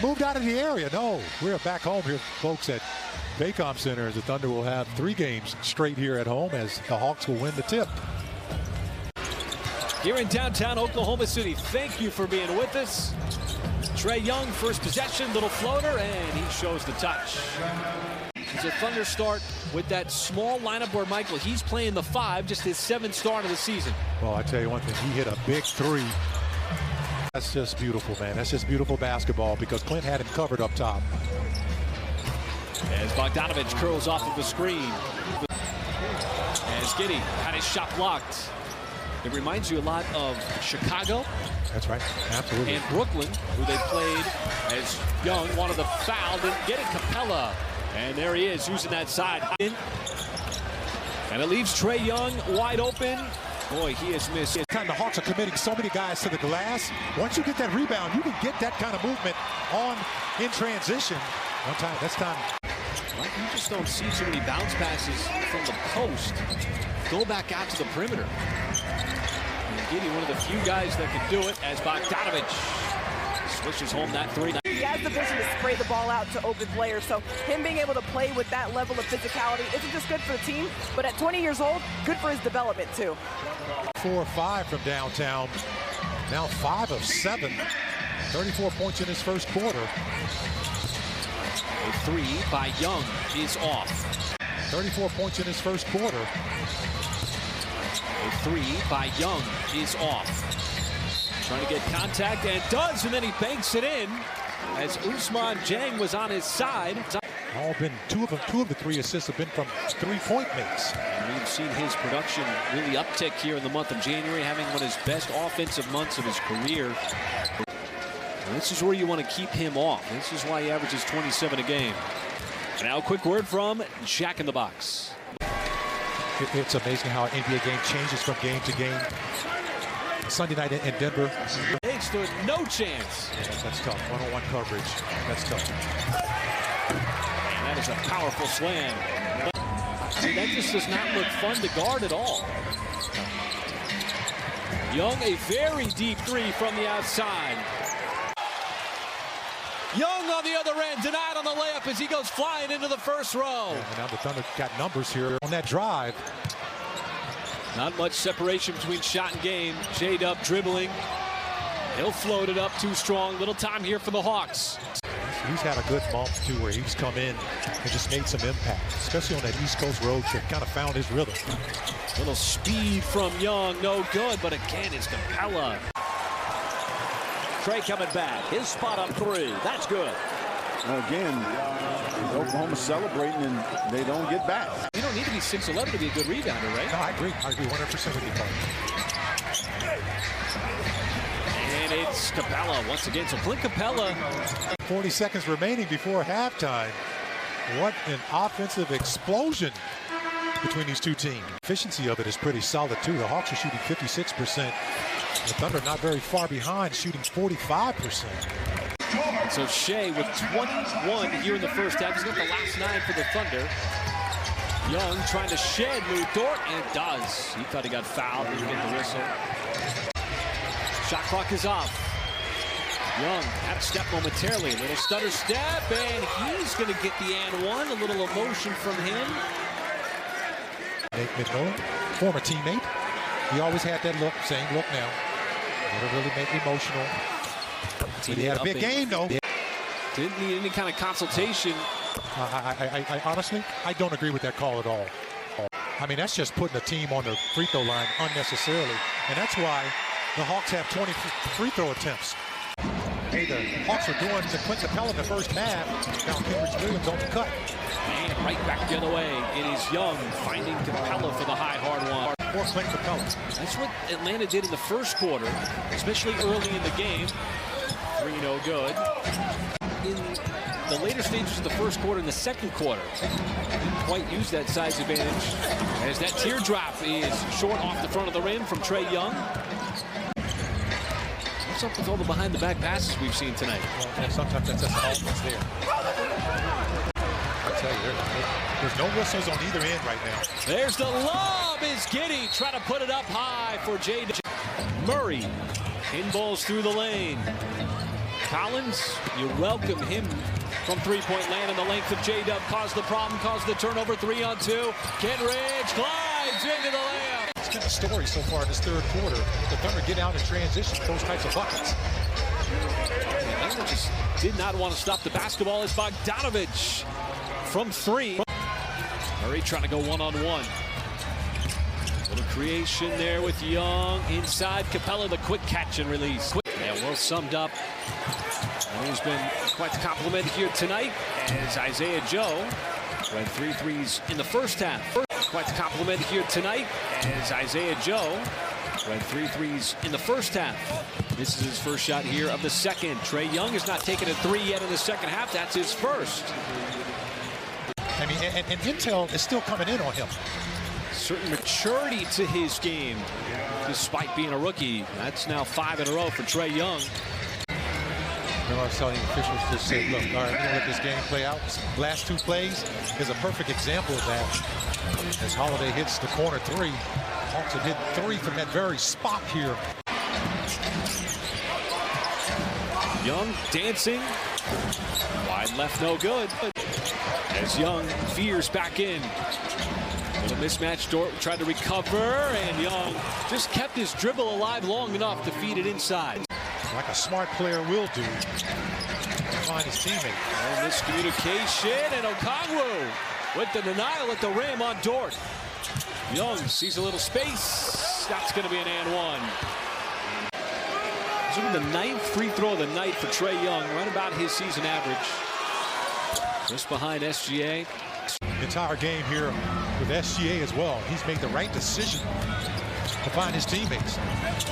moved out of the area. No, we're back home here, folks, at Baycom Center, as the Thunder will have 3 games straight here at home as the Hawks will win the tip. Here in downtown Oklahoma City, thank you for being with us. Trae Young, first possession, little floater, and he shows the touch. It's a Thunder start with that small lineup where he's playing the 5, just his 7th start of the season. Well, I tell you one thing, he hit a big 3. That's just beautiful, man. That's just beautiful basketball because Clint had him covered up top. As Bogdanovich curls off of the screen. As Giddey had his shot blocked. It reminds you a lot of Chicago. That's right, absolutely. And Brooklyn, who they played as Young wanted the foul, didn't get it. Capella, and there he is using that side. And it leaves Trae Young wide open. Boy, he has missed. The Hawks are committing so many guys to the glass. Once you get that rebound, you can get that kind of movement on in transition. One time, that's time. Well, you just don't see too many bounce passes from the post. Go back out to the perimeter. And Giddey, one of the few guys that can do it, as Bogdanovich swishes home that 3. He has the vision to spray the ball out to open players, so him being able to play with that level of physicality isn't just good for the team, but at 20 years old, good for his development too. 4 or 5 from downtown, now 5 of 7, 34 points in his first quarter. A 3 by Young is off. 34 points in his first quarter. A 3 by Young is off. Trying to get contact, and does, and then he banks it in as Ousmane Dieng was on his side. All been two of the 3 assists have been from 3-point makes. And we've seen his production really uptick here in the month of January, having one of his best offensive months of his career. And this is where you want to keep him off. This is why he averages 27 a game. And now a quick word from Jack in the Box. It's amazing how an NBA game changes from game to game. Sunday night in Denver. They stood no chance. Yeah, that's tough. One-on-one coverage. That's tough. And that is a powerful slam. See, that just does not look fun to guard at all. Young, a very deep 3 from the outside. Young on the other end, denied on the layup as he goes flying into the first row. And now the Thunder got numbers here on that drive. Not much separation between shot and game. J-Dub dribbling. He'll float it up too strong. Little time here for the Hawks. He's had a good month, too, where he's come in and just made some impact, especially on that East Coast road trip. Kind of found his rhythm. Little speed from Young, no good, but again, it's Capella. Trae coming back. His spot up 3. That's good. Again, Oklahoma celebrating and they don't get back. You don't need to be 6'11" to be a good rebounder, right? No, I agree 100% with you, Paul. And it's Capella once again. So Clint Capella. 40 seconds remaining before halftime. What an offensive explosion between these two teams. Efficiency of it is pretty solid too. The Hawks are shooting 56%. The Thunder not very far behind, shooting 45%. So Shea with 21 here in the first half. He's got the last 9 for the Thunder. Young trying to shed Lou Dort, and does. He thought he got fouled, didn't get the whistle. Shot clock is off. Young out of step momentarily. A little stutter step, and he's going to get the and 1. A little emotion from him. Nate McMillan, former teammate. He always had that look, same look now. Never really make emotional. But he had a big game, though. Didn't need any kind of consultation. I honestly, I don't agree with that call at all. I mean, that's just putting the team on the free throw line unnecessarily. And that's why the Hawks have 20 free throw attempts. Hey, the Hawks were doing to Clint Capella in the first half. Now Cambridge Williams on the cut. And right back the other way. It is Young finding Capella for the high, hard one. Or Clint Capella. That's what Atlanta did in the first quarter, especially early in the game. 3 no good. In the later stages of the first quarter and the second quarter, didn't quite use that size advantage as that teardrop is short off the front of the rim from Trae Young. What's up with all the behind-the-back passes we've seen tonight? Well, sometimes that's just all that's there. I tell you, there's no whistles on either end right now. There's the lob. Is Giddey trying to put it up high for J.D. Murray. Pinballs through the lane. Collins, you welcome him from three-point land, and the length of J-Dub caused the problem, caused the turnover. 3-on-2. Kenridge glides into the layup. It's been the story so far in this third quarter. The Thunder get out in transition with those types of buckets. Thunder just did not want to stop the basketball. It's Bogdanovich from three. Murray trying to go one-on-one. Little creation there with Young inside. Capella, the quick catch and release. And well summed up. And he's been quite the compliment here tonight as Isaiah Joe had 3 threes in the first half. Quite the compliment here tonight as Isaiah Joe had 3 threes in the first half. This is his first shot here of the second. Trae Young has not taken a 3 yet in the second half. That's his first. I mean, and intel is still coming in on him. Certain maturity to his game, despite being a rookie. That's now 5 in a row for Trae Young. Remember, I was telling you, officials just said, look, all right, we're going to let this game play out. Last 2 plays is a perfect example of that. As Holiday hits the corner 3, Hawks have hit 3 from that very spot here. Young dancing. Wide left, no good. As Young veers back in. Little mismatch. Dort tried to recover, and Young just kept his dribble alive long enough to feed it inside. Like a smart player will do. Find his teammate. Oh, miscommunication, and Okongwu with the denial at the rim on Dort. Young sees a little space. That's going to be an and one. This will be the 9th free throw of the night for Trae Young, right about his season average. Just behind SGA. Entire game here with SGA as well. He's made the right decision to find his teammates.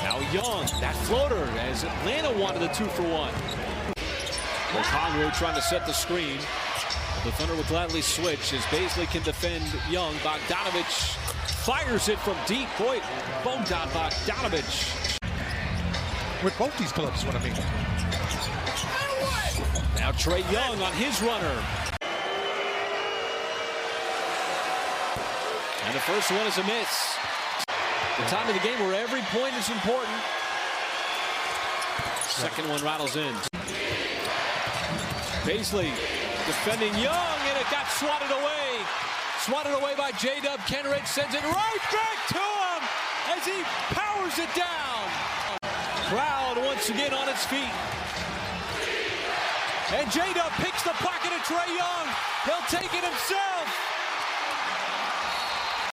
Now Young, that floater, as Atlanta wanted a 2-for-1. Okongwu trying to set the screen. The Thunder will gladly switch as Baisley can defend Young. Bogdanovich fires it from deep. Boy, Bogdanovich. With both these clubs, what I mean. Now Trae Young on his runner. And the first one is a miss. The time of the game where every point is important. Second one rattles in. Baisley defending Young, and it got swatted away. Swatted away by J-Dub. Kenridge sends it right back to him as he powers it down. Crowd once again on its feet. And J-Dub picks the pocket of Trae Young. He'll take it himself.